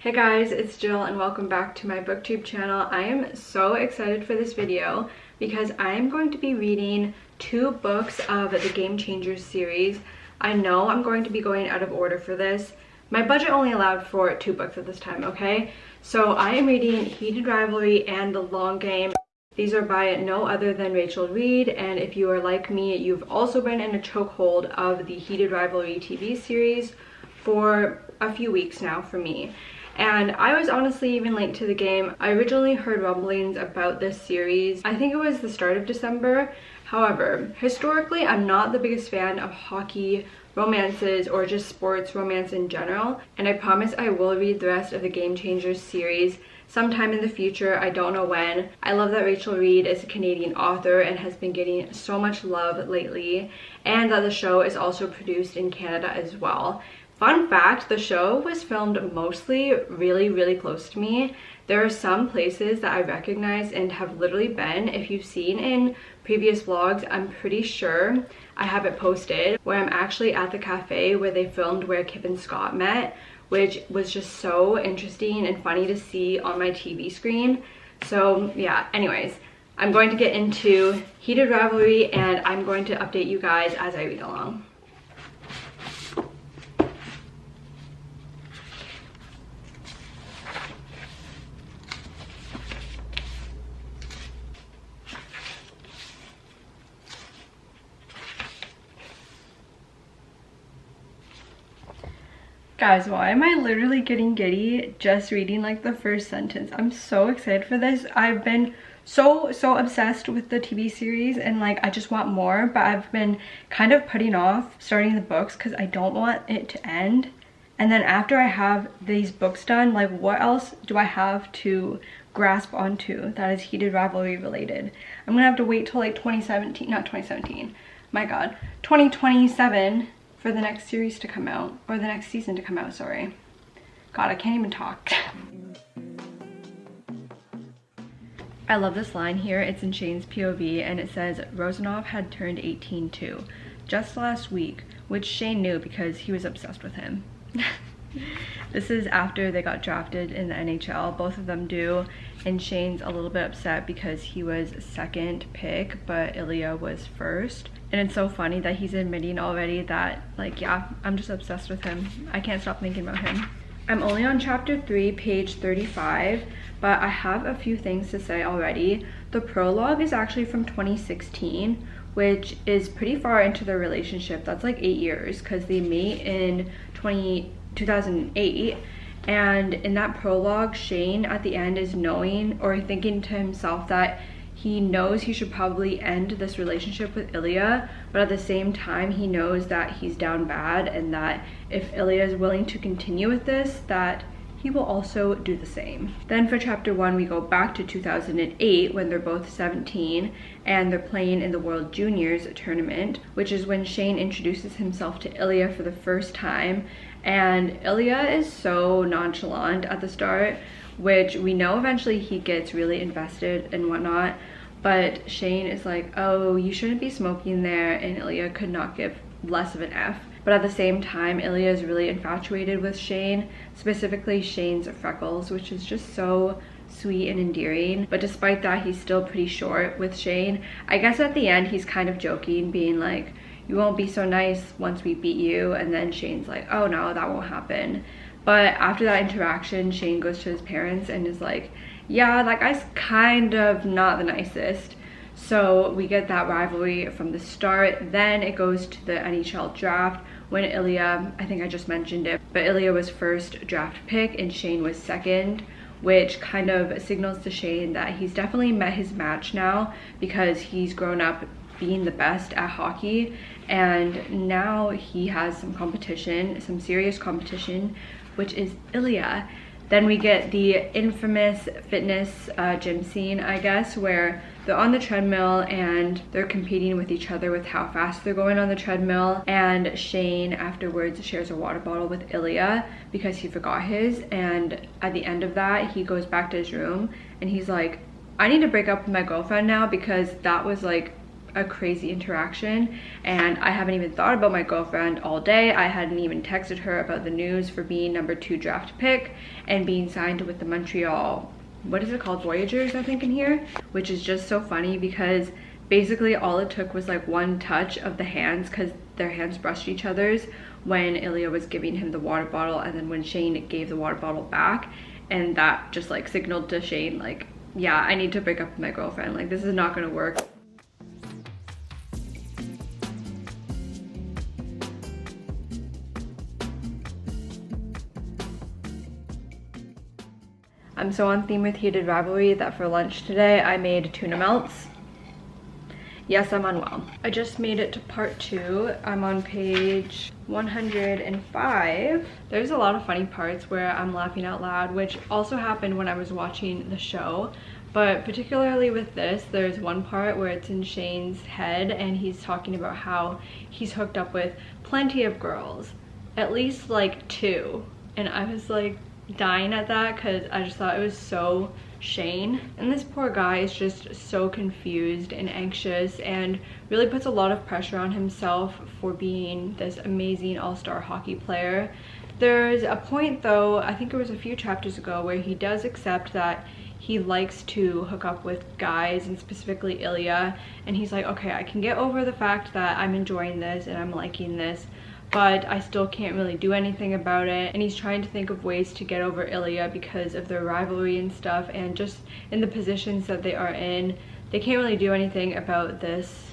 Hey guys, it's Jill and welcome back to my booktube channel. I am so excited for this video because I am going to be reading 2 books of the Game Changers series. I know I'm going to be going out of order for this. My budget only allowed for 2 books at this time, okay? So I am reading Heated Rivalry and The Long Game. These are by no other than Reid, and if you are like me, you've also been in a chokehold of the Heated Rivalry TV series for a few weeks now for me. And I was honestly even late to the game. I originally heard rumblings about this series, I think it was the start of December. However, historically, I'm not the biggest fan of hockey romances or just sports romance in general. And I promise I will read the rest of the Game Changers series sometime in the future. I don't know when. I love that Reid is a Canadian author and has been getting so much love lately, and that the show is also produced in Canada as well. Fun fact, the show was filmed mostly really close to me. There are some places that I recognize and have literally been. If you've seen in previous vlogs, I'm pretty sure I have it posted, where I'm actually at the cafe where they filmed where Kip and Scott met, which was just so interesting and funny to see on my TV screen. So yeah, anyways, I'm going to get into Heated Rivalry and I'm going to update you guys as I read along. Guys, why am I literally getting giddy just reading like the first sentence? I'm so excited for this. I've been so obsessed with the TV series and like I just want more, but I've been kind of putting off starting the books because I don't want it to end. And then after I have these books done, like what else do I have to grasp onto that is Heated Rivalry related? I'm gonna have to wait till like 2027 for the next series to come out, or the next season to come out, sorry. God, I can't even talk. I love this line here. It's in Shane's POV and it says, Rosanov had turned 18 too, just last week, which Shane knew because he was obsessed with him. This is after they got drafted in the NHL, both of them do, and Shane's a little bit upset because he was second pick, but Ilya was first. And it's so funny that he's admitting already that, like, yeah, I'm just obsessed with him. I can't stop thinking about him. I'm only on chapter 3, page 35, but I have a few things to say already. The prologue is actually from 2016, which is pretty far into their relationship. That's like 8 years, because they meet in 2008. And in that prologue, Shane at the end is knowing or thinking to himself that he knows he should probably end this relationship with Ilya, but at the same time he knows that he's down bad and that if Ilya is willing to continue with this, that he will also do the same. Then for chapter 1, we go back to 2008 when they're both 17 and they're playing in the World Juniors tournament, which is when Shane introduces himself to Ilya for the first time. And Ilya is so nonchalant at the start, which we know eventually he gets really invested and whatnot, but Shane is like, oh, you shouldn't be smoking there, and Ilya could not give less of an F. But at the same time, Ilya is really infatuated with Shane, specifically Shane's freckles, which is just so sweet and endearing. But despite that, he's still pretty short with Shane. I guess at the end he's kind of joking, being like, you won't be so nice once we beat you, and then Shane's like, oh no, that won't happen. But after that interaction, Shane goes to his parents and is like, yeah, that guy's kind of not the nicest. So we get that rivalry from the start. Then it goes to the NHL draft when Ilya, I think I just mentioned it, but Ilya was first draft pick and Shane was second, which kind of signals to Shane that he's definitely met his match now because he's grown up being the best at hockey, and now he has some competition, some serious competition, which is Ilya. Then we get the infamous fitness gym scene, I guess, where they're on the treadmill and they're competing with each other with how fast they're going on the treadmill, and Shane afterwards shares a water bottle with Ilya because he forgot his, and at the end of that he goes back to his room and he's like, I need to break up with my girlfriend now because that was like a crazy interaction, and I haven't even thought about my girlfriend all day. I hadn't even texted her about the news for being #2 draft pick and being signed with the Montreal, what is it called, Voyagers, I think, in here, which is just so funny because basically all it took was like one touch of the hands, because their hands brushed each other's when Ilya was giving him the water bottle, and then when Shane gave the water bottle back, and that just like signaled to Shane like, yeah, I need to break up with my girlfriend, like this is not gonna work. I'm so on theme with heated rivalry that for lunch today I made tuna melts. Yes, I'm unwell. I just made it to part 2. I'm on page 105. There's a lot of funny parts where I'm laughing out loud, which also happened when I was watching the show. But particularly with this, there's one part where it's in Shane's head and he's talking about how he's hooked up with plenty of girls, at least like 2. And I was like dying at that because I just thought it was so Shane. And this poor guy is just so confused and anxious and really puts a lot of pressure on himself for being this amazing all-star hockey player. There's a point though, I think it was a few chapters ago, where he does accept that he likes to hook up with guys, and specifically Ilya, and he's like, okay, I can get over the fact that I'm enjoying this and I'm liking this, but I still can't really do anything about it. And he's trying to think of ways to get over Ilya because of their rivalry and stuff, and just in the positions that they are in, they can't really do anything about this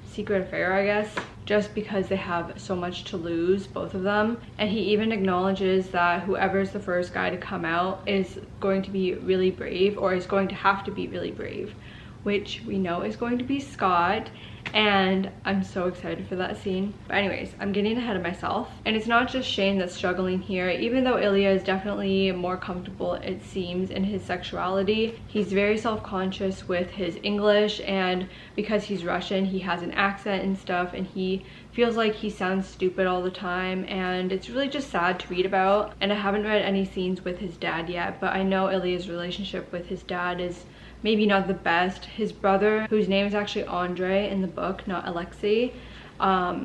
secret affair, I guess, just because they have so much to lose, both of them. And he even acknowledges that whoever's the first guy to come out is going to be really brave, or is going to have to be really brave, which we know is going to be Scott. And I'm so excited for that scene. But anyways, I'm getting ahead of myself. And it's not just Shane that's struggling here. Even though Ilya is definitely more comfortable, it seems, in his sexuality, he's very self-conscious with his English, and because he's Russian, he has an accent and stuff, and he feels like he sounds stupid all the time, and it's really just sad to read about. And I haven't read any scenes with his dad yet, but I know Ilya's relationship with his dad is maybe not the best. His brother, whose name is actually Andre in the book, not Alexei,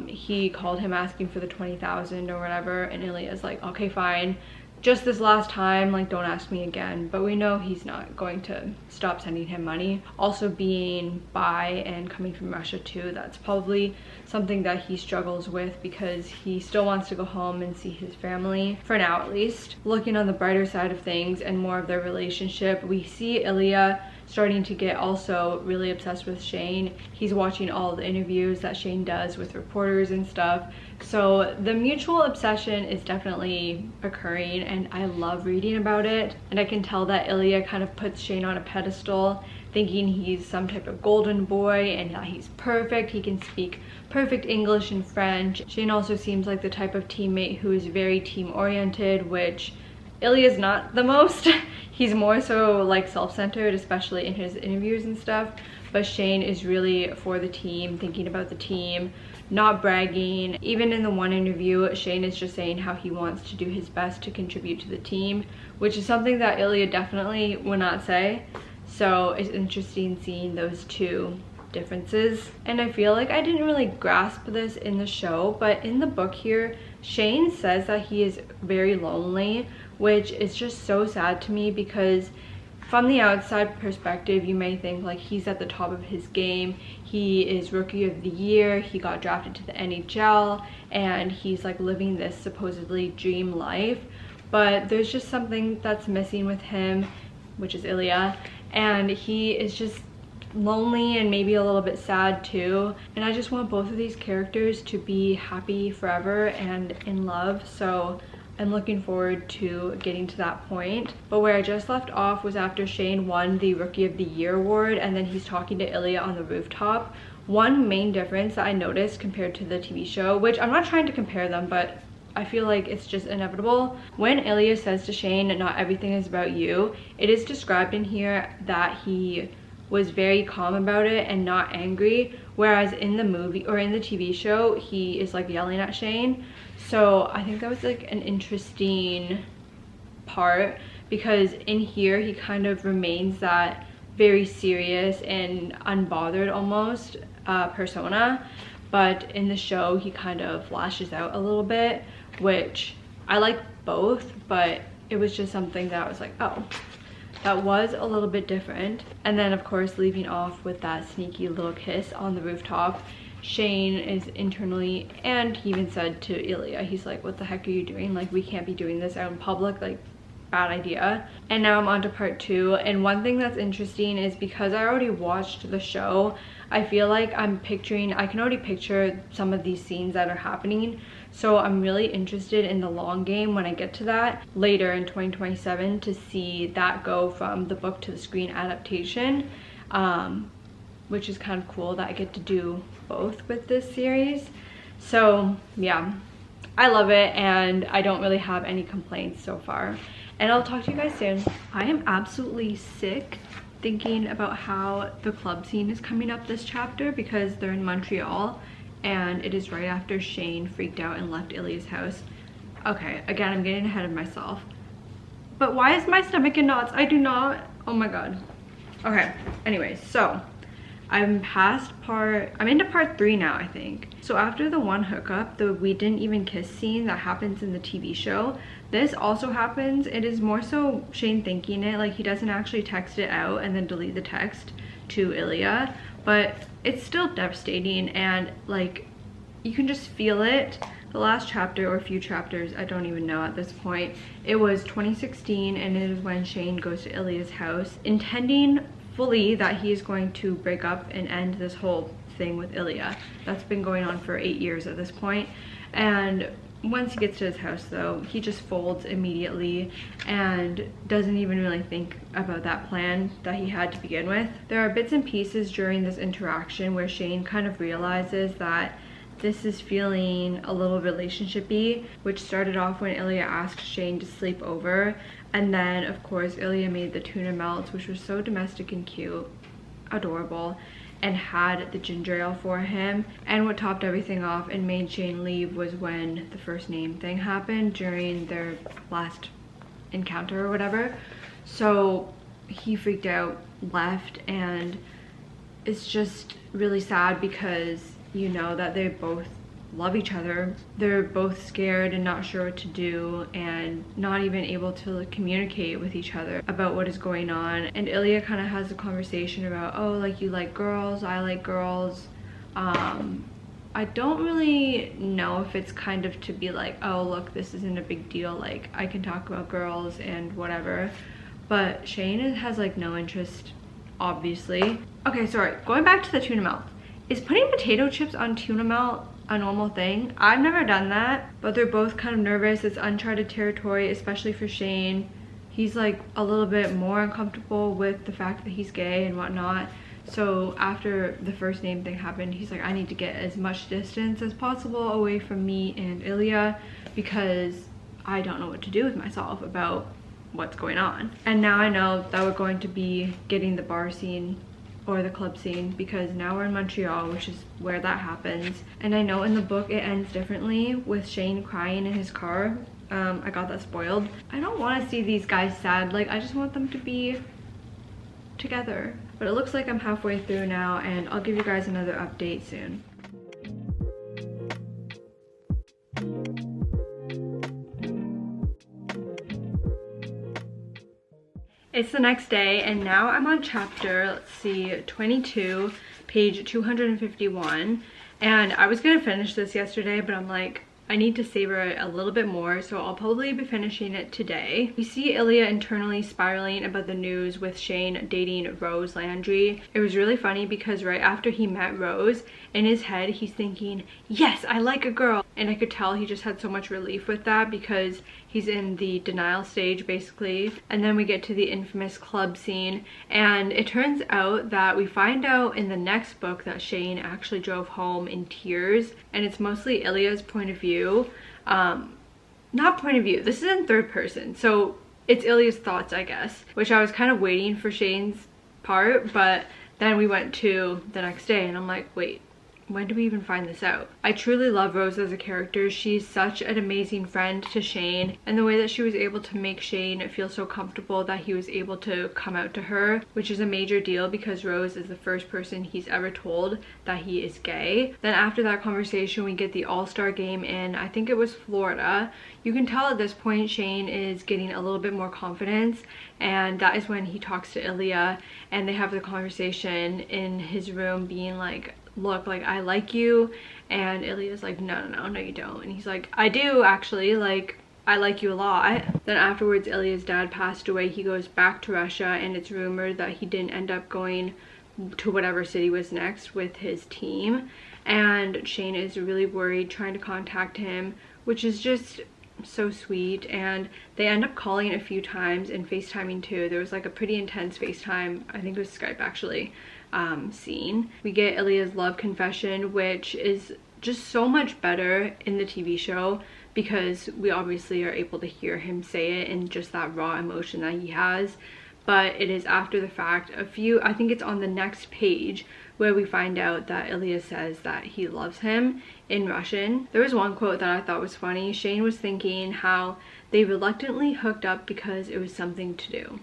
he called him asking for the 20,000 or whatever, and Ilya's like, okay, fine, just this last time, like, don't ask me again. But we know he's not going to stop sending him money. Also, being bi and coming from Russia too, that's probably something that he struggles with, because he still wants to go home and see his family, for now at least. Looking on the brighter side of things and more of their relationship, we see Ilya starting to get also really obsessed with Shane. He's watching all the interviews that Shane does with reporters and stuff. So the mutual obsession is definitely occurring, and I love reading about it. And I can tell that Ilya kind of puts Shane on a pedestal, thinking he's some type of golden boy and that he's perfect. He can speak perfect English and French. Shane also seems like the type of teammate who is very team-oriented, which Ilya's not the most. He's more so like self-centered, especially in his interviews and stuff. But Shane is really for the team, thinking about the team, not bragging. Even in the one interview, Shane is just saying how he wants to do his best to contribute to the team, which is something that Ilya definitely would not say. So it's interesting seeing those two differences. And I feel like I didn't really grasp this in the show, but in the book here, Shane says that he is very lonely, which is just so sad to me, because from the outside perspective, you may think like he's at the top of his game. He is Rookie of the Year, he got drafted to the NHL, and he's like living this supposedly dream life. But there's just something that's missing with him, which is Ilya, and he is just lonely and maybe a little bit sad too. And I just want both of these characters to be happy forever and in love, so I'm looking forward to getting to that point. But where I just left off was after Shane won the Rookie of the Year award, and then he's talking to Ilya on the rooftop. One main difference that I noticed compared to the TV show, which I'm not trying to compare them, but I feel like it's just inevitable. When Ilya says to Shane, "Not everything is about you," it is described in here that he was very calm about it and not angry, whereas in the movie or in the TV show, he is like yelling at Shane. So I think that was like an interesting part, because in here he kind of remains that very serious and unbothered almost, persona, but in the show he kind of lashes out a little bit, which I like both, but it was just something that I was like, oh, that was a little bit different. And then of course, leaving off with that sneaky little kiss on the rooftop, Shane is internally, and he even said to Ilya, he's like, what the heck are you doing? Like, we can't be doing this out in public, like, bad idea. And now I'm on to part 2, and one thing that's interesting is because I already watched the show, I feel like I can already picture some of these scenes that are happening. So I'm really interested in the long game when I get to that later in 2027 to see that go from the book to the screen adaptation, which is kind of cool that I get to do both with this series. So yeah, I love it and I don't really have any complaints so far. And I'll talk to you guys soon. I am absolutely sick thinking about how the club scene is coming up this chapter because they're in Montreal and it is right after Shane freaked out and left Ilya's house. Okay, again, I'm getting ahead of myself. But why is my stomach in knots? I do not, oh my god. Okay, anyways, so I'm into part 3 now, I think. So after the one hookup, the we didn't even kiss scene that happens in the TV show, this also happens. It is more so Shane thinking it, like he doesn't actually text it out and then delete the text to Ilya, but it's still devastating and like you can just feel it. The last chapter or a few chapters, I don't even know at this point, it was 2016 and it is when Shane goes to Ilya's house intending fully that he is going to break up and end this whole thing with Ilya. That's been going on for 8 years at this point. And once he gets to his house though, he just folds immediately and doesn't even really think about that plan that he had to begin with. There are bits and pieces during this interaction where Shane kind of realizes that this is feeling a little relationship-y, which started off when Ilya asked Shane to sleep over, and then of course Ilya made the tuna melts, which was so domestic and cute, adorable, and had the ginger ale for him. And what topped everything off and made Shane leave was when the first name thing happened during their last encounter or whatever. So he freaked out, left, and it's just really sad because you know that they both love each other. They're both scared and not sure what to do and not even able to communicate with each other about what is going on. And Ilya kind of has a conversation about, oh, like, you like girls, I like girls. I don't really know if it's kind of to be like, oh look, this isn't a big deal, like I can talk about girls and whatever. But Shane has like no interest, obviously. Okay, sorry, going back to the tuna melt. Is putting potato chips on tuna melt a normal thing? I've never done that, but they're both kind of nervous. It's uncharted territory, especially for Shane. He's like a little bit more uncomfortable with the fact that he's gay and whatnot. So after the first name thing happened, he's like, I need to get as much distance as possible away from me and Ilya because I don't know what to do with myself about what's going on. And now I know that we're going to be getting the bar scene or the club scene because now we're in Montreal, which is where that happens. And I know in the book it ends differently with Shane crying in his car. I got that spoiled. I don't want to see these guys sad. Like, I just want them to be together. But it looks like I'm halfway through now and I'll give you guys another update soon. It's the next day and now I'm on chapter, let's see, 22, page 251. And I was gonna finish this yesterday, but I'm like, I need to savor it a little bit more, so I'll probably be finishing it today. We see Ilya internally spiraling about the news with Shane dating Rose Landry. It was really funny because right after he met Rose, in his head he's thinking, yes, I like a girl. And I could tell he just had so much relief with that because he's in the denial stage basically. And then we get to the infamous club scene and it turns out that we find out in the next book that Shane actually drove home in tears, and it's mostly Ilya's point of view. Not point of view, this is in third person, so it's Ilya's thoughts, I guess, which I was kind of waiting for Shane's part, but then we went to the next day and I'm like, wait, when do we even find this out? I truly love Rose as a character. She's such an amazing friend to Shane, and the way that she was able to make Shane feel so comfortable that he was able to come out to her, which is a major deal because Rose is the first person he's ever told that he is gay. Then after that conversation, we get the all-star game in, I think it was Florida. You can tell at this point Shane is getting a little bit more confidence, and that is when he talks to Ilya and they have the conversation in his room being like, look, like, I like you. And Ilya's like, no you don't. And he's like, I do actually, like, I like you a lot. Then afterwards, Ilya's dad passed away. He goes back to Russia, and it's rumored that he didn't end up going to whatever city was next with his team. And Shane is really worried, trying to contact him, which is just so sweet. And they end up calling a few times and FaceTiming too. There was like a pretty intense FaceTime, I think it was Skype actually, scene. We get Ilya's love confession, which is just so much better in the TV show because we obviously are able to hear him say it and just that raw emotion that he has. But it is after the fact, I think it's on the next page, where we find out that Ilya says that he loves him in Russian. There was one quote that I thought was funny. Shane was thinking how they reluctantly hooked up because it was something to do.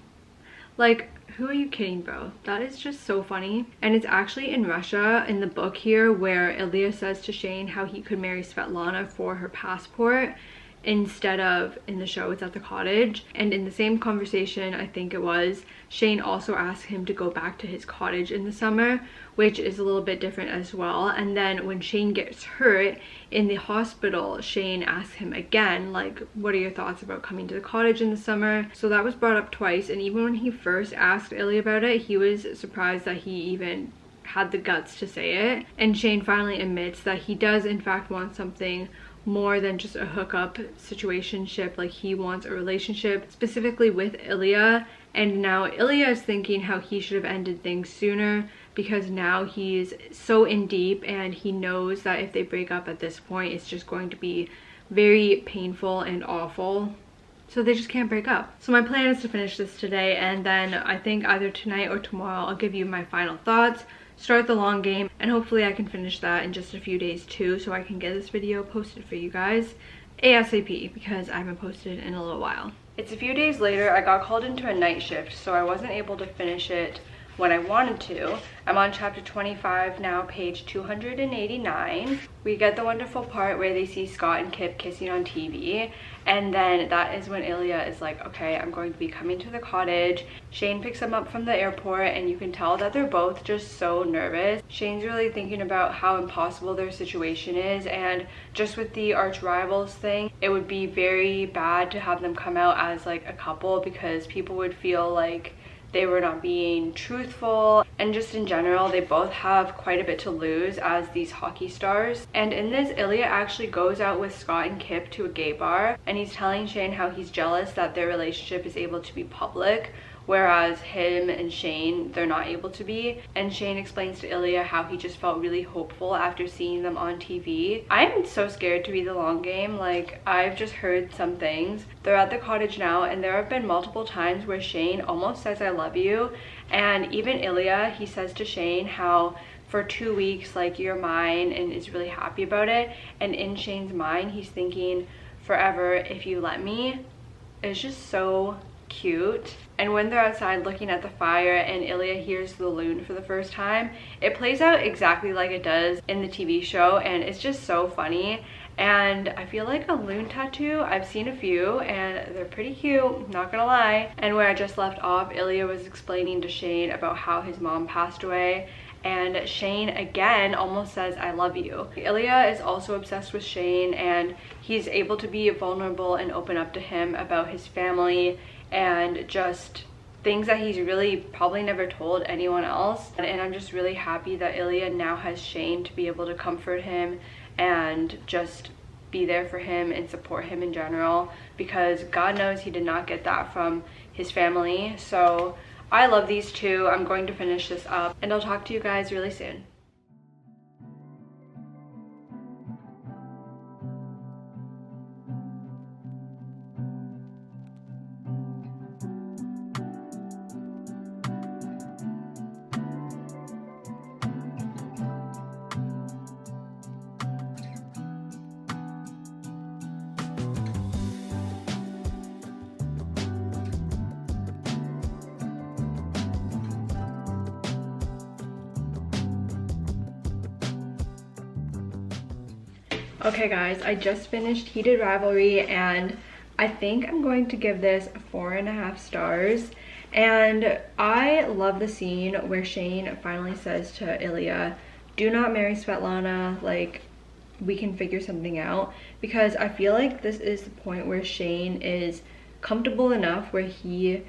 Like, who are you kidding, bro? That is just so funny. And it's actually in Russia in the book here where Ilya says to Shane how he could marry Svetlana for her passport, instead of in the show it's at the cottage. And in the same conversation, I think it was, Shane also asked him to go back to his cottage in the summer, which is a little bit different as well. And then when Shane gets hurt in the hospital, Shane asks him again, like, what are your thoughts about coming to the cottage in the summer? So that was brought up twice, and even when he first asked Ilya about it, he was surprised that he even had the guts to say it. And Shane finally admits that he does in fact want something more than just a hookup situationship. Like, he wants a relationship specifically with Ilya. And now Ilya is thinking how he should have ended things sooner, because now he's so in deep and he knows that if they break up at this point, it's just going to be very painful and awful. So they just can't break up. So my plan is to finish this today, and then I think either tonight or tomorrow I'll give you my final thoughts, start the long game, and hopefully I can finish that in just a few days too, so I can get this video posted for you guys ASAP, because I haven't posted in a little while. It's a few days later. I got called into a night shift, so I wasn't able to finish it when I wanted to. I'm on chapter 25 now, page 289. We get the wonderful part where they see Scott and Kip kissing on TV, and then that is when Ilya is like, okay, I'm going to be coming to the cottage. Shane picks them up from the airport, and you can tell that they're both just so nervous. Shane's really thinking about how impossible their situation is, and just with the arch rivals thing, it would be very bad to have them come out as like a couple, because people would feel like they were not being truthful, and just in general they both have quite a bit to lose as these hockey stars. And in this, Ilya actually goes out with Scott and Kip to a gay bar, and he's telling Shane how he's jealous that their relationship is able to be public, whereas him and Shane, they're not able to be. And Shane explains to Ilya how he just felt really hopeful after seeing them on TV. I'm so scared to be the long game. Like, I've just heard some things. They're at the cottage now, and there have been multiple times where Shane almost says I love you, and even Ilya, he says to Shane how for 2 weeks, like, you're mine, and is really happy about it. And in Shane's mind, he's thinking forever if you let me. It's just so cute. And when they're outside looking at the fire and Ilya hears the loon for the first time, it plays out exactly like it does in the TV show, and it's just so funny. And I feel like a loon tattoo, I've seen a few and they're pretty cute, not gonna lie. And where I just left off, Ilya was explaining to Shane about how his mom passed away, and Shane again almost says I love you. Ilya is also obsessed with Shane, and he's able to be vulnerable and open up to him about his family and just things that he's really probably never told anyone else. And I'm just really happy that Ilya now has Shane to be able to comfort him and just be there for him and support him in general, because God knows he did not get that from his family. So I love these two. I'm going to finish this up, and I'll talk to you guys really soon. Okay guys, I just finished Heated Rivalry and I think I'm going to give this 4.5 stars. And I love the scene where Shane finally says to Ilya, do not marry Svetlana, like we can figure something out, because I feel like this is the point where Shane is comfortable enough where he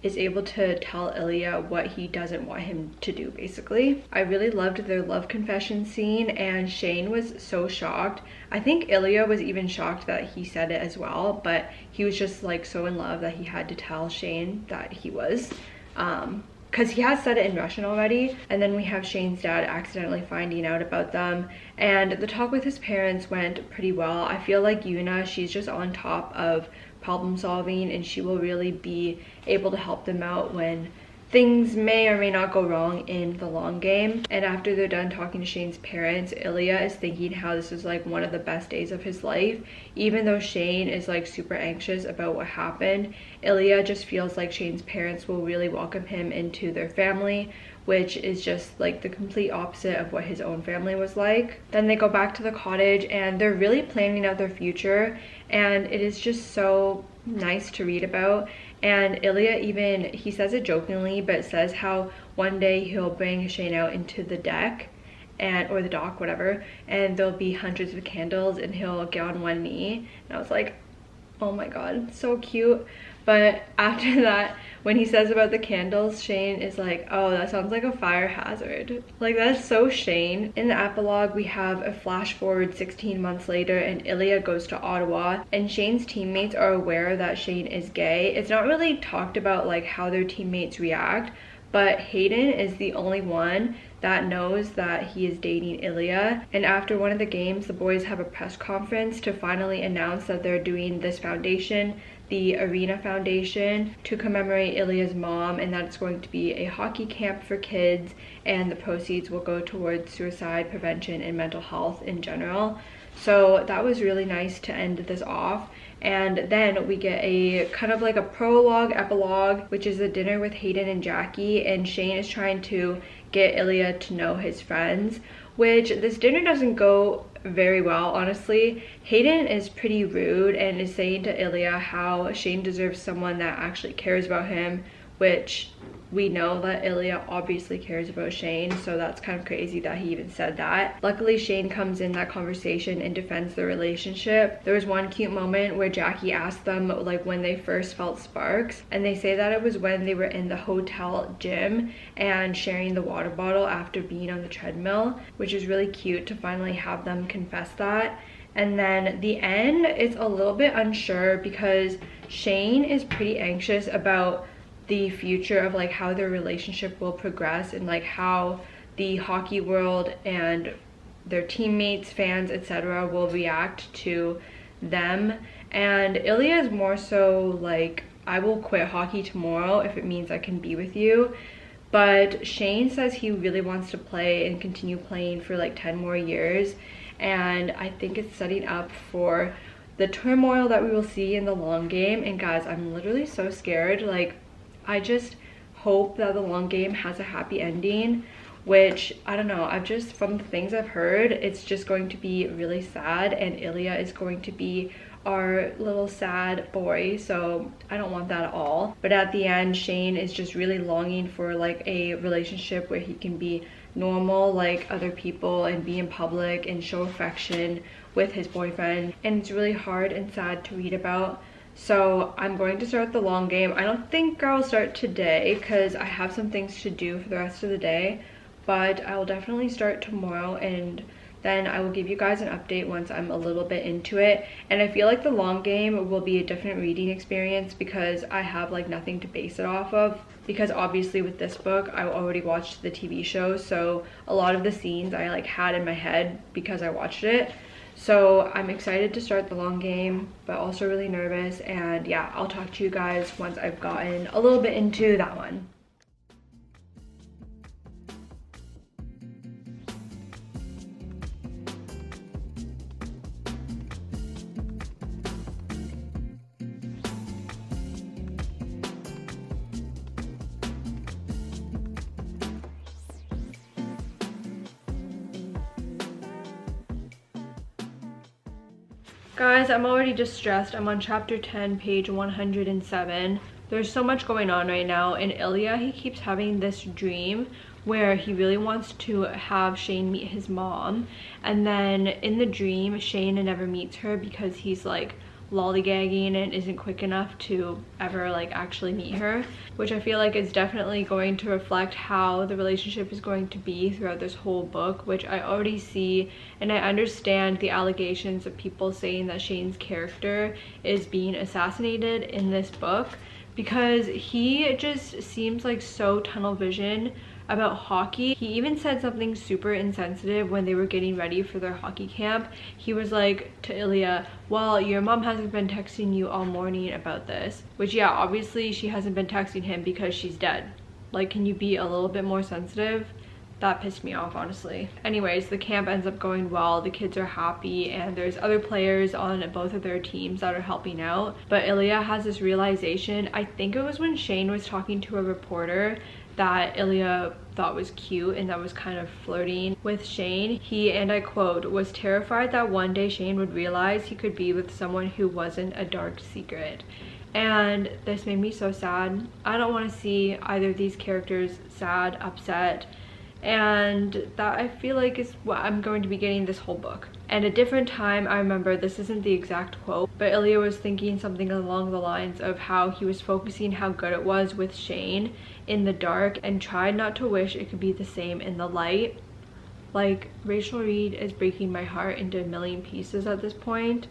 is able to tell Ilya what he doesn't want him to do, basically. I really loved their love confession scene, and Shane was so shocked. I think Ilya was even shocked that he said it as well, but he was just like so in love that he had to tell Shane that he was. Because he has said it in Russian already, and then we have Shane's dad accidentally finding out about them, and the talk with his parents went pretty well. I feel like Yuna, she's just on top of problem solving, and she will really be able to help them out when things may or may not go wrong in the long game. And after they're done talking to Shane's parents, Ilya is thinking how this is like one of the best days of his life. Even though Shane is like super anxious about what happened, Ilya just feels like Shane's parents will really welcome him into their family, which is just like the complete opposite of what his own family was like. Then they go back to the cottage and they're really planning out their future, and it is just so nice to read about. And Ilya even, he says it jokingly, but says how one day he'll bring Shane out into the deck or the dock, whatever, and there'll be hundreds of candles and he'll get on one knee. And I was like, oh my god, so cute. But after that, when he says about the candles, Shane is like, oh, that sounds like a fire hazard. Like, that's so Shane. In the epilogue, we have a flash forward 16 months later, and Ilya goes to Ottawa, and Shane's teammates are aware that Shane is gay. It's not really talked about like how their teammates react, but Hayden is the only one that knows that he is dating Ilya. And after one of the games, the boys have a press conference to finally announce that they're doing this foundation, the Arena Foundation, to commemorate Ilya's mom, and that it's going to be a hockey camp for kids, and the proceeds will go towards suicide prevention and mental health in general. So that was really nice to end this off. And then we get a kind of like a prologue epilogue, which is a dinner with Hayden and Jackie, and Shane is trying to get Ilya to know his friends, which this dinner doesn't go very well, honestly. Hayden is pretty rude and is saying to Ilya how Shane deserves someone that actually cares about him, which we know that Ilya obviously cares about Shane, so that's kind of crazy that he even said that. Luckily, Shane comes in that conversation and defends the relationship. There was one cute moment where Jackie asked them like when they first felt sparks, and they say that it was when they were in the hotel gym and sharing the water bottle after being on the treadmill, which is really cute to finally have them confess that. And then the end, it's a little bit unsure because Shane is pretty anxious about the future of like how their relationship will progress, and like how the hockey world and their teammates, fans, etc. will react to them. And Ilya is more so like, I will quit hockey tomorrow if it means I can be with you. But Shane says he really wants to play and continue playing for like 10 more years, and I think it's setting up for the turmoil that we will see in the long game. And guys, I'm literally so scared. Like, I just hope that the long game has a happy ending, which I don't know, I've just, from the things I've heard, it's just going to be really sad, and Ilya is going to be our little sad boy, so I don't want that at all. But at the end, Shane is just really longing for like a relationship where he can be normal like other people and be in public and show affection with his boyfriend, and it's really hard and sad to read about. So I'm going to start the long game. I don't think I'll start today because I have some things to do for the rest of the day, but I will definitely start tomorrow, and then I will give you guys an update once I'm a little bit into it. And I feel like the long game will be a different reading experience because I have like nothing to base it off of, because obviously with this book I already watched the TV show, so a lot of the scenes I like had in my head because I watched it. So I'm excited to start the long game, but also really nervous. And yeah, I'll talk to you guys once I've gotten a little bit into that one. Guys, I'm already distressed. I'm on chapter 10, page 107. There's so much going on right now, and Ilya, he keeps having this dream where he really wants to have Shane meet his mom, and then in the dream Shane never meets her because he's like lollygagging and isn't quick enough to ever like actually meet her, which I feel like is definitely going to reflect how the relationship is going to be throughout this whole book, which I already see. And I understand the allegations of people saying that Shane's character is being assassinated in this book, because he just seems like so tunnel vision about hockey. He even said something super insensitive when they were getting ready for their hockey camp. He was like to Ilya, well, your mom hasn't been texting you all morning about this, which yeah, obviously she hasn't been texting him because she's dead. Like, can you be a little bit more sensitive? That pissed me off, honestly. Anyways, the camp ends up going well, the kids are happy, and there's other players on both of their teams that are helping out. But Ilya has this realization, I think it was when Shane was talking to a reporter, that Ilya thought was cute and that was kind of flirting with Shane. He, and I quote, was terrified that one day Shane would realize he could be with someone who wasn't a dark secret. And this made me so sad. I don't want to see either of these characters sad, upset, and that I feel like is what I'm going to be getting this whole book. And a different time, I remember, this isn't the exact quote, but Ilya was thinking something along the lines of how he was focusing how good it was with Shane in the dark and tried not to wish it could be the same in the light. Like, Rachel Reid is breaking my heart into a million pieces at this point.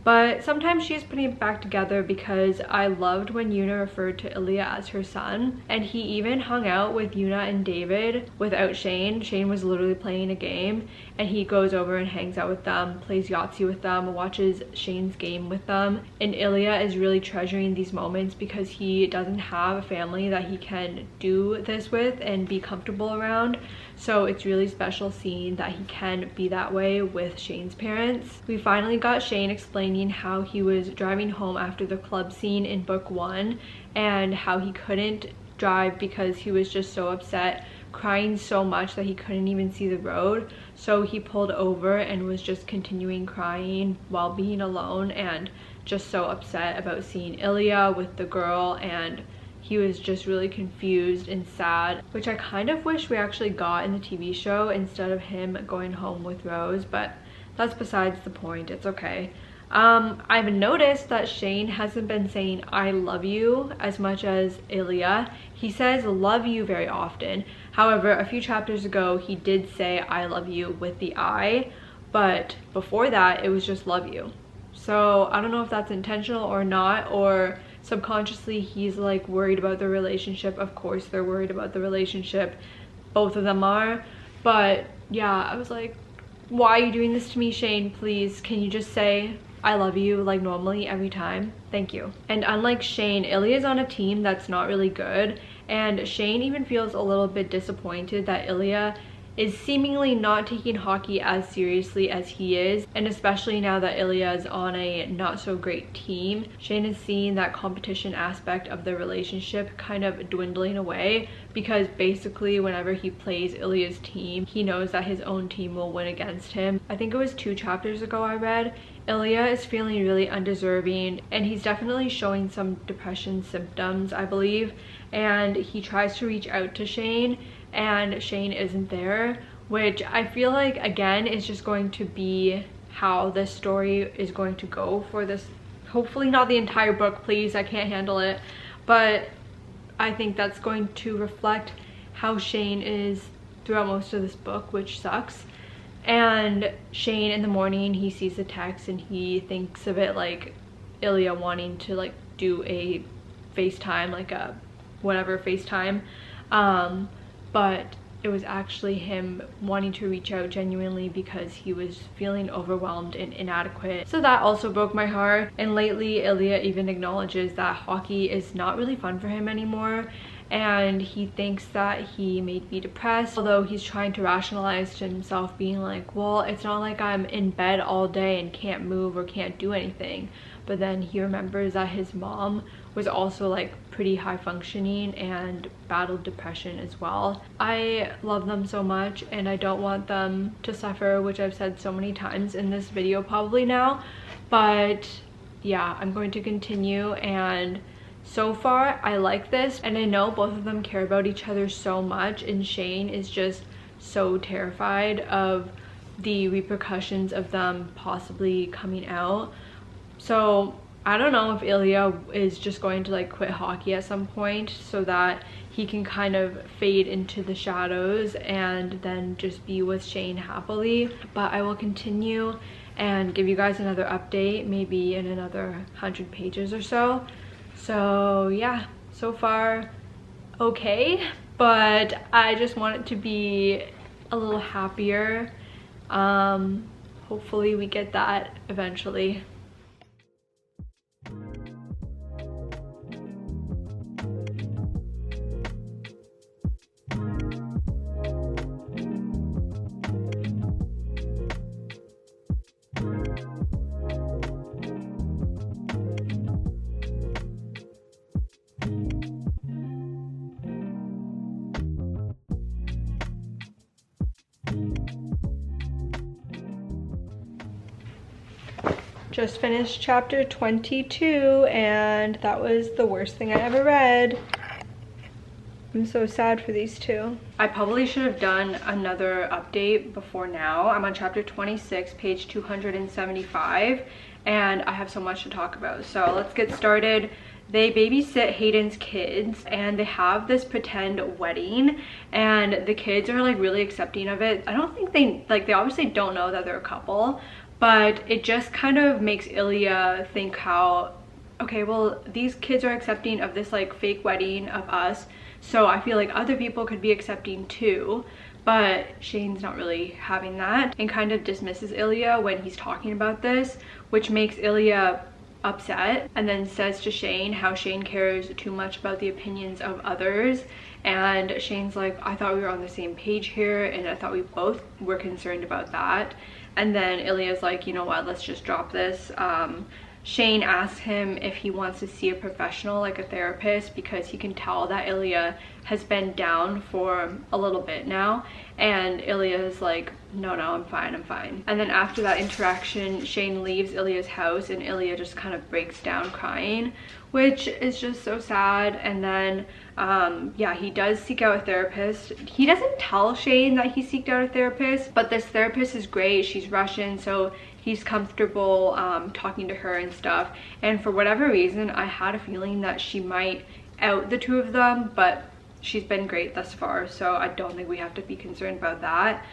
But sometimes she's putting it back together, because I loved when Yuna referred to Ilya as her son, and he even hung out with Yuna and David without Shane. Shane was literally playing a game, and he goes over and hangs out with them, plays Yahtzee with them, watches Shane's game with them. And Ilya is really treasuring these moments because he doesn't have a family that he can do this with and be comfortable around. So it's really special seeing that he can be that way with Shane's parents. We finally got Shane explaining how he was driving home after the club scene in book 1 and how he couldn't drive because he was just so upset, crying so much that he couldn't even see the road. So he pulled over and was just continuing crying while being alone and just so upset about seeing Ilya with the girl, and he was just really confused and sad, which I kind of wish we actually got in the TV show instead of him going home with Rose, but that's besides the point. It's okay. I've noticed that Shane hasn't been saying I love you as much as Ilya. He says love you very often. However, a few chapters ago he did say I love you with the I, but before that it was just love you. So I don't know if that's intentional or not, or subconsciously he's like worried about the relationship. Of course they're worried about the relationship, both of them are. But yeah, I was like, why are you doing this to me, Shane? Please, can you just say I love you like normally every time? Thank you. And unlike Shane, Ilya's on a team that's not really good, and Shane even feels a little bit disappointed that Ilya is seemingly not taking hockey as seriously as he is, and especially now that Ilya is on a not so great team, Shane is seeing that competition aspect of the relationship kind of dwindling away, because basically whenever he plays Ilya's team, he knows that his own team will win against him. I think it was 2 chapters ago I read, Ilya is feeling really undeserving, and he's definitely showing some depression symptoms, I believe, and he tries to reach out to Shane and Shane isn't there, which I feel like again is just going to be how this story is going to go for this, hopefully not the entire book, please, I can't handle it, but I think that's going to reflect how Shane is throughout most of this book, which sucks. And Shane in the morning, he sees the text and he thinks of it like Ilya wanting to like do a FaceTime, like a whatever FaceTime, but it was actually him wanting to reach out genuinely because he was feeling overwhelmed and inadequate. So that also broke my heart. And lately Ilya even acknowledges that hockey is not really fun for him anymore, and he thinks that he may be depressed, although he's trying to rationalize to himself, being like, well, it's not like I'm in bed all day and can't move or can't do anything. But then he remembers that his mom was also like pretty high functioning and battled depression as well. I love them so much and I don't want them to suffer, which I've said so many times in this video probably now, But yeah, I'm going to continue, and so far I like this, and I know both of them care about each other so much, and Shane is just so terrified of the repercussions of them possibly coming out. So I don't know if Ilya is just going to like quit hockey at some point so that he can kind of fade into the shadows and then just be with Shane happily. But I will continue and give you guys another update, maybe in another 100 pages or so. So yeah, so far okay, but I just want it to be a little happier. Hopefully we get that eventually. Just finished chapter 22, and that was the worst thing I ever read. I'm so sad for these two. I probably should have done another update before now. I'm on chapter 26, page 275, and I have so much to talk about. So let's get started. They babysit Hayden's kids, and they have this pretend wedding, and the kids are like really accepting of it. I don't think they obviously don't know that they're a couple, but it just kind of makes Ilya think how, okay, well, these kids are accepting of this like fake wedding of us, so I feel like other people could be accepting too. But Shane's not really having that and kind of dismisses Ilya when he's talking about this, which makes Ilya upset, and then says to Shane how Shane cares too much about the opinions of others. And Shane's like, I thought we were on the same page here, and I thought we both were concerned about that. And then Ilya's like, you know what, let's just drop this. Shane asks him if he wants to see a professional, like a therapist, because he can tell that Ilya has been down for a little bit now. And Ilya is like, no, I'm fine. And then after that interaction, Shane leaves Ilya's house, and Ilya just kind of breaks down crying, which is just so sad. And then yeah, he does seek out a therapist. He doesn't tell Shane that he seeked out a therapist, but this therapist is great. She's Russian, so he's comfortable talking to her and stuff. And for whatever reason, I had a feeling that she might out the two of them, but she's been great thus far, so I don't think we have to be concerned about that.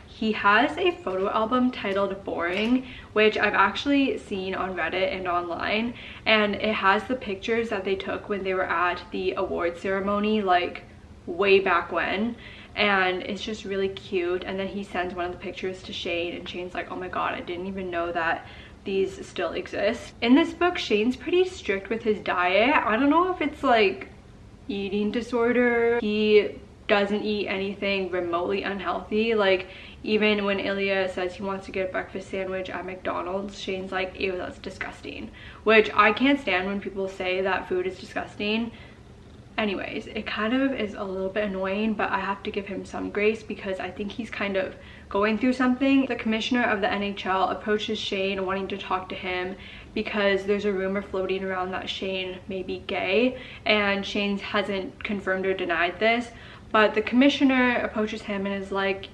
He has a photo album titled Boring, which I've actually seen on Reddit and online, and it has the pictures that they took when they were at the award ceremony, like way back when, and it's just really cute. And then he sends one of the pictures to Shane, and Shane's like, oh my god, I didn't even know that these still exist. In this book, Shane's pretty strict with his diet. I don't know if it's like eating disorder. He doesn't eat anything remotely unhealthy. Like, even when Ilya says he wants to get a breakfast sandwich at McDonald's, Shane's like, ew, that's disgusting. Which I can't stand when people say that food is disgusting. Anyways, it kind of is a little bit annoying, but I have to give him some grace because I think he's kind of going through something. The commissioner of the NHL approaches Shane wanting to talk to him because there's a rumor floating around that Shane may be gay, and Shane hasn't confirmed or denied this, but the commissioner approaches him and is like,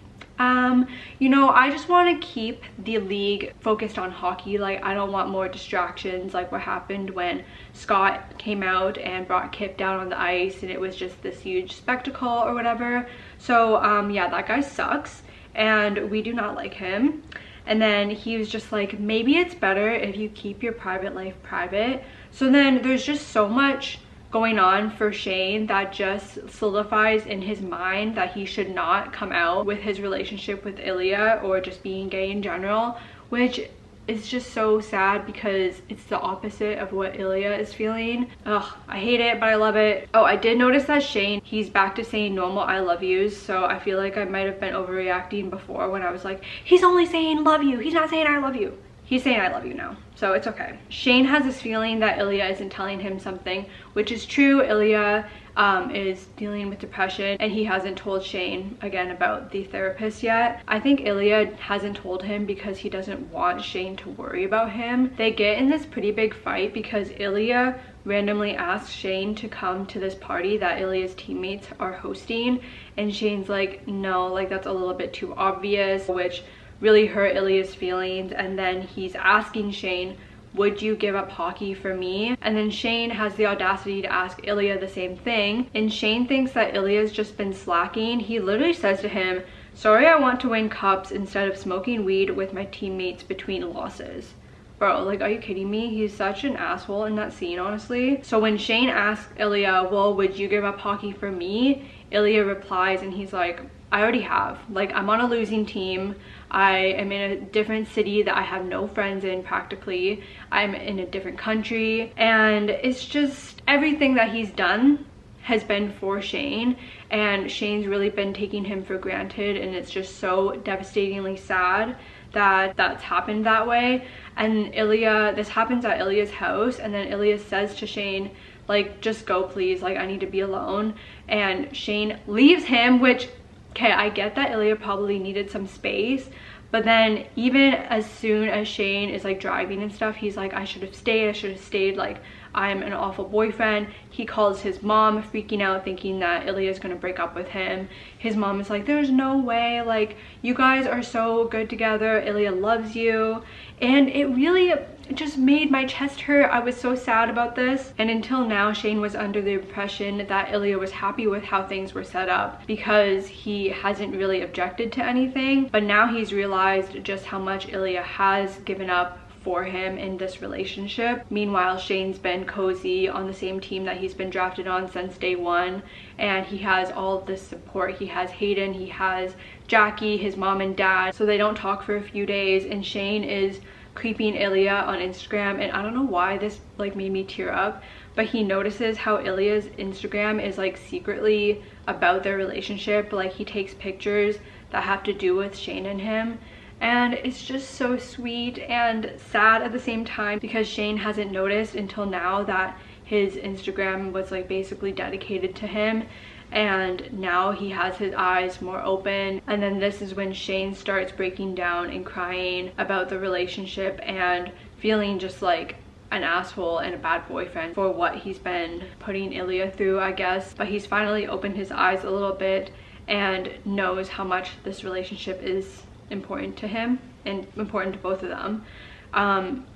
you know, I just want to keep the league focused on hockey. Like, I don't want more distractions like what happened when Scott came out and brought Kip down on the ice and it was just this huge spectacle or whatever. So yeah, that guy sucks and we do not like him. And then he was just like, maybe it's better if you keep your private life private. So then there's just so much going on for Shane that just solidifies in his mind that he should not come out with his relationship with Ilya or just being gay in general, which is just so sad because it's the opposite of what Ilya is feeling. Ugh, I hate it, but I love it. Oh, I did notice that Shane, he's back to saying normal I love yous, so I feel like I might have been overreacting before when I was like, he's only saying love you, he's not saying I love you. he's saying I love you now, so it's okay. Shane has this feeling that Ilya isn't telling him something, which is true. Ilya is dealing with depression, and he hasn't told Shane again about the therapist yet. I think Ilya hasn't told him because he doesn't want Shane to worry about him. They get in this pretty big fight because Ilya randomly asks Shane to come to this party that Ilya's teammates are hosting, and Shane's like, no, like that's a little bit too obvious, which really hurt Ilya's feelings. And then he's asking Shane, would you give up hockey for me? And then Shane has the audacity to ask Ilya the same thing, and Shane thinks that Ilya's just been slacking. He literally says to him, sorry, I want to win cups instead of smoking weed with my teammates between losses. Bro, like, are you kidding me? He's such an asshole in that scene, honestly. So when Shane asks Ilya, well, would you give up hockey for me? Ilya replies and he's like, I already have. Like, I'm on a losing team. I am in a different city that I have no friends in practically. I'm in a different country. And it's just everything that he's done has been for Shane, and Shane's really been taking him for granted, and it's just so devastatingly sad that that's happened that way. And Ilya, this happens at Ilya's house, and then Ilya says to Shane, like, just go please, like I need to be alone. And Shane leaves him, which, okay, I get that Ilya probably needed some space, but then even as soon as Shane is like driving and stuff, he's like, I should have stayed, like I'm an awful boyfriend. He calls his mom, freaking out, thinking that Ilya's gonna break up with him. His mom is like, there's no way, like you guys are so good together, Ilya loves you. And it really just made my chest hurt. I was so sad about this. And until now, Shane was under the impression that Ilya was happy with how things were set up because he hasn't really objected to anything. But now he's realized just how much Ilya has given up for him in this relationship. Meanwhile, Shane's been cozy on the same team that he's been drafted on since day one, and he has all of this support. He has Hayden, he has Jackie, his mom and dad, so they don't talk for a few days, and Shane is creeping Ilya on Instagram. And I don't know why this like made me tear up, but he notices how Ilya's Instagram is like secretly about their relationship. Like he takes pictures that have to do with Shane and him, and it's just so sweet and sad at the same time because Shane hasn't noticed until now that his Instagram was like basically dedicated to him, and now he has his eyes more open. And then this is when Shane starts breaking down and crying about the relationship and feeling just like an asshole and a bad boyfriend for what he's been putting Ilya through, I guess. But he's finally opened his eyes a little bit and knows how much this relationship is important to him and important to both of them.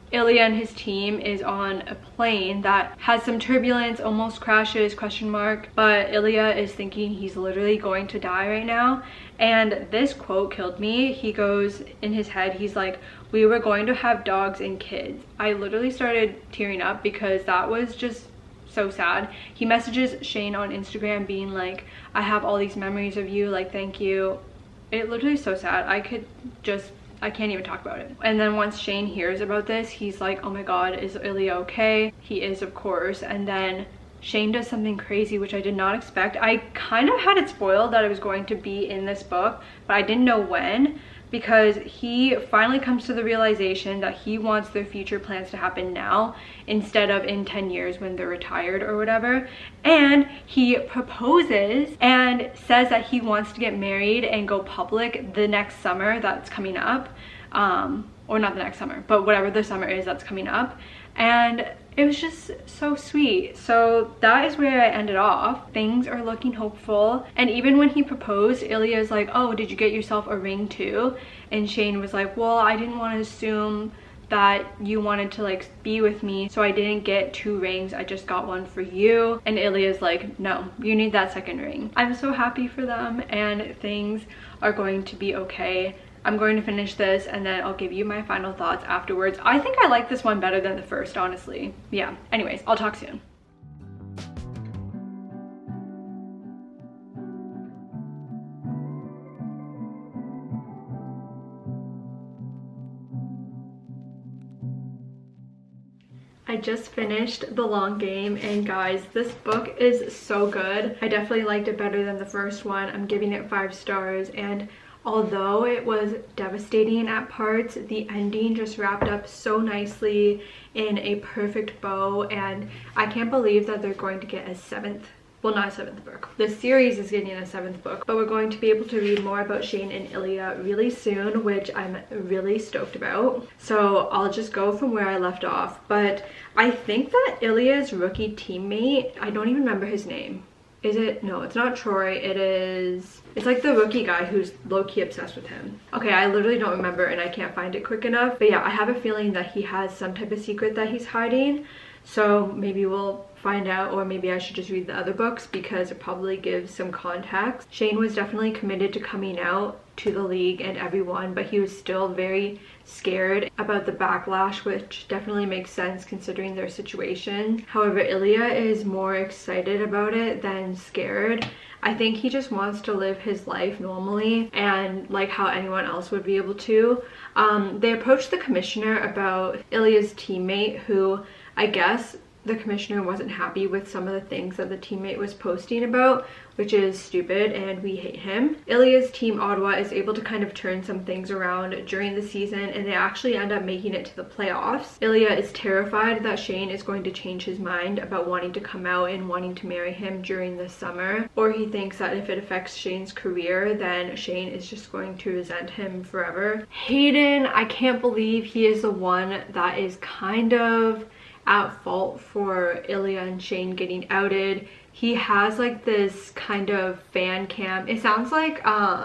Ilya and his team is on a plane that has some turbulence, almost crashes, question mark, but Ilya is thinking he's literally going to die right now. And this quote killed me. He goes in his head, he's like, we were going to have dogs and kids. I literally started tearing up because that was just so sad. He messages Shane on Instagram being like, I have all these memories of you, like thank you. It literally is so sad. I can't even talk about it. And then once Shane hears about this, he's like, oh my god, is Ilya okay? He is, of course. And then Shane does something crazy, which I did not expect. I kind of had it spoiled that it was going to be in this book, but I didn't know when, because he finally comes to the realization that he wants their future plans to happen now instead of in 10 years when they're retired or whatever. And he proposes and says that he wants to get married and go public the next summer that's coming up, or not the next summer, but whatever the summer is that's coming up. And it was just so sweet. So that is where I ended off. Things are looking hopeful. And even when he proposed, Ilya's like, oh, did you get yourself a ring too? And Shane was like, well, I didn't want to assume that you wanted to like be with me, so I didn't get 2 rings, I just got one for you. And Ilya's like, no, you need that second ring. I'm so happy for them, and things are going to be okay. I'm going to finish this and then I'll give you my final thoughts afterwards. I think I like this one better than the first, honestly. Yeah, anyways, I'll talk soon. I just finished The Long Game, and guys, this book is so good. I definitely liked it better than the first one. I'm giving it 5 stars, and Although it was devastating at parts, the ending just wrapped up so nicely in a perfect bow, and I can't believe that they're going to get a seventh, well, not a seventh book. The series is getting a seventh book, but we're going to be able to read more about Shane and Ilya really soon, which I'm really stoked about. So I'll just go from where I left off. But I think that Ilya's rookie teammate, I don't even remember his name. Is it? No, it's not Troy. It's like the rookie guy who's low-key obsessed with him. Okay, I literally don't remember and I can't find it quick enough. But yeah, I have a feeling that he has some type of secret that he's hiding. So maybe we'll find out, or maybe I should just read the other books because it probably gives some context. Shane was definitely committed to coming out to the league and everyone, but he was still very scared about the backlash, which definitely makes sense considering their situation. However, Ilya is more excited about it than scared. I think he just wants to live his life normally and like how anyone else would be able to. They approached the commissioner about Ilya's teammate, who I guess the commissioner wasn't happy with some of the things that the teammate was posting about, which is stupid and we hate him. Ilya's team Ottawa is able to kind of turn some things around during the season, and they actually end up making it to the playoffs. Ilya is terrified that Shane is going to change his mind about wanting to come out and wanting to marry him during the summer, or he thinks that if it affects Shane's career, then Shane is just going to resent him forever. Hayden, I can't believe he is the one that is kind of at fault for Ilya and Shane getting outed. He has like this kind of fan cam. It sounds like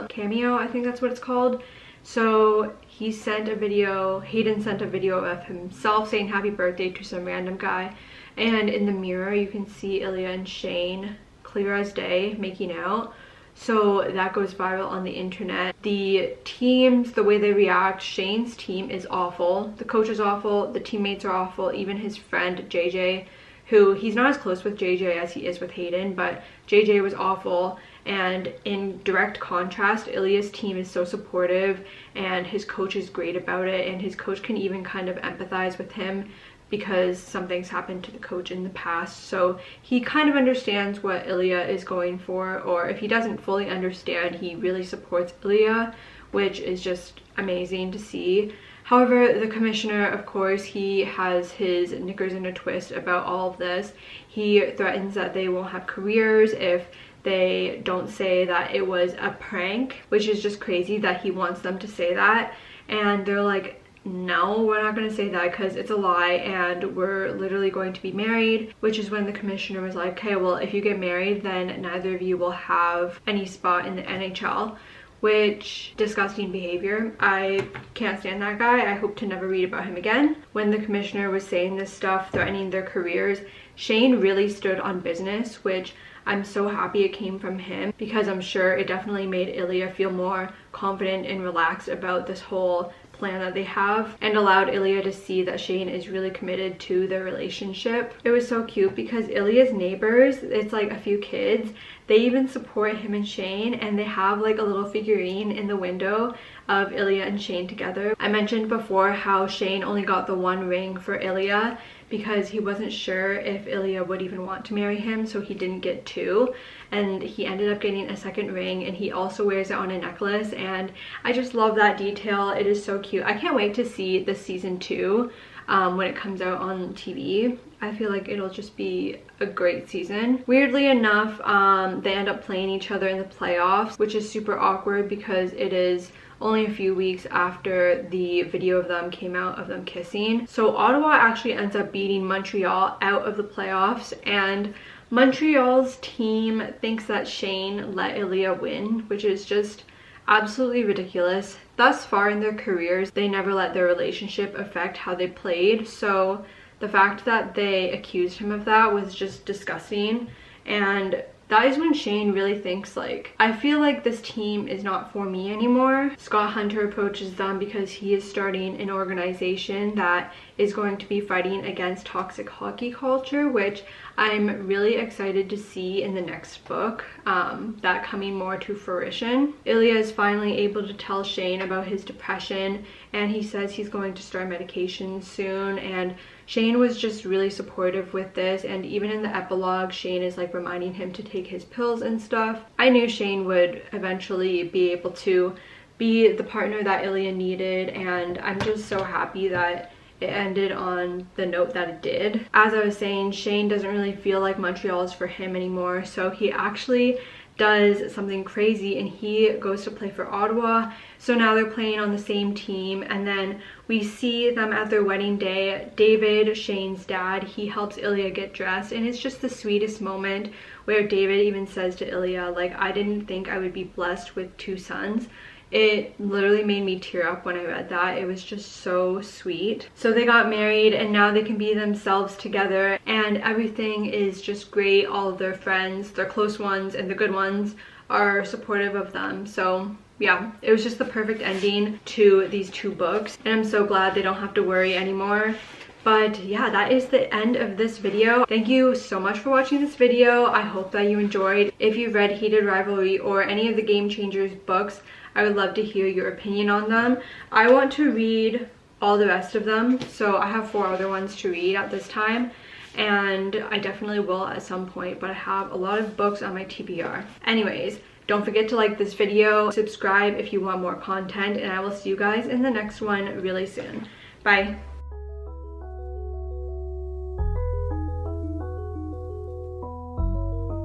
Cameo, I think that's what it's called. So he sent a video, Hayden sent a video of himself saying happy birthday to some random guy. And in the mirror, you can see Ilya and Shane clear as day making out. So that goes viral on the internet. The teams, the way they react, Shane's team is awful. The coach is awful, the teammates are awful, even his friend JJ, who he's not as close with JJ as he is with Hayden, but JJ was awful. And in direct contrast, Ilya's team is so supportive and his coach is great about it, and his coach can even kind of empathize with him because something's happened to the coach in the past. So he kind of understands what Ilya is going for, or if he doesn't fully understand, he really supports Ilya, which is just amazing to see. However, the commissioner, of course, he has his knickers in a twist about all of this. He threatens that they won't have careers if they don't say that it was a prank, which is just crazy that he wants them to say that. And they're like, no, we're not going to say that because it's a lie and we're literally going to be married, which is when the commissioner was like, okay, well, if you get married, then neither of you will have any spot in the NHL, which disgusting behavior. I can't stand that guy. I hope to never read about him again. When the commissioner was saying this stuff, threatening their careers, Shane really stood on business, which I'm so happy it came from him because I'm sure it definitely made Ilya feel more confident and relaxed about this whole plan that they have, and allowed Ilya to see that Shane is really committed to their relationship. It was so cute because Ilya's neighbors, it's like a few kids, they even support him and Shane, and they have like a little figurine in the window of Ilya and Shane together. I mentioned before how Shane only got the one ring for Ilya because he wasn't sure if Ilya would even want to marry him, so he didn't get two, and he ended up getting a second ring, and he also wears it on a necklace, and I just love that detail. It is so cute. I can't wait to see the season 2 when it comes out on TV. I feel like it'll just be a great season. Weirdly enough, they end up playing each other in the playoffs, which is super awkward because it is only a few weeks after the video of them came out of them kissing. So Ottawa actually ends up beating Montreal out of the playoffs, and Montreal's team thinks that Shane let Ilya win, which is just absolutely ridiculous. Thus far in their careers, they never let their relationship affect how they played, so the fact that they accused him of that was just disgusting. And that is when Shane really thinks, like, I feel like this team is not for me anymore. Scott Hunter approaches them because he is starting an organization that is going to be fighting against toxic hockey culture, which I'm really excited to see in the next book, that coming more to fruition. Ilya is finally able to tell Shane about his depression, and he says he's going to start medication soon, and Shane was just really supportive with this, and even in the epilogue, Shane is like reminding him to take his pills and stuff. I knew Shane would eventually be able to be the partner that Ilya needed, and I'm just so happy that it ended on the note that it did. As I was saying, Shane doesn't really feel like Montreal is for him anymore, so he actually does something crazy and he goes to play for Ottawa. So now they're playing on the same team, and then we see them at their wedding day. David, Shane's dad, he helps Ilya get dressed, and it's just the sweetest moment where David even says to Ilya, like, I didn't think I would be blessed with 2 sons. It literally made me tear up when I read that. It was just so sweet. So they got married and now they can be themselves together, and everything is just great. All of their friends, their close ones and the good ones, are supportive of them. So yeah, it was just the perfect ending to these 2 books, and I'm so glad they don't have to worry anymore. But yeah, that is the end of this video. Thank you so much for watching this video. I hope that you enjoyed. If you've read Heated Rivalry or any of the Game Changers books, I would love to hear your opinion on them. I want to read all the rest of them, so I have 4 other ones to read at this time, and I definitely will at some point, but I have a lot of books on my TBR. Anyways, don't forget to like this video, subscribe if you want more content, and I will see you guys in the next one really soon. Bye.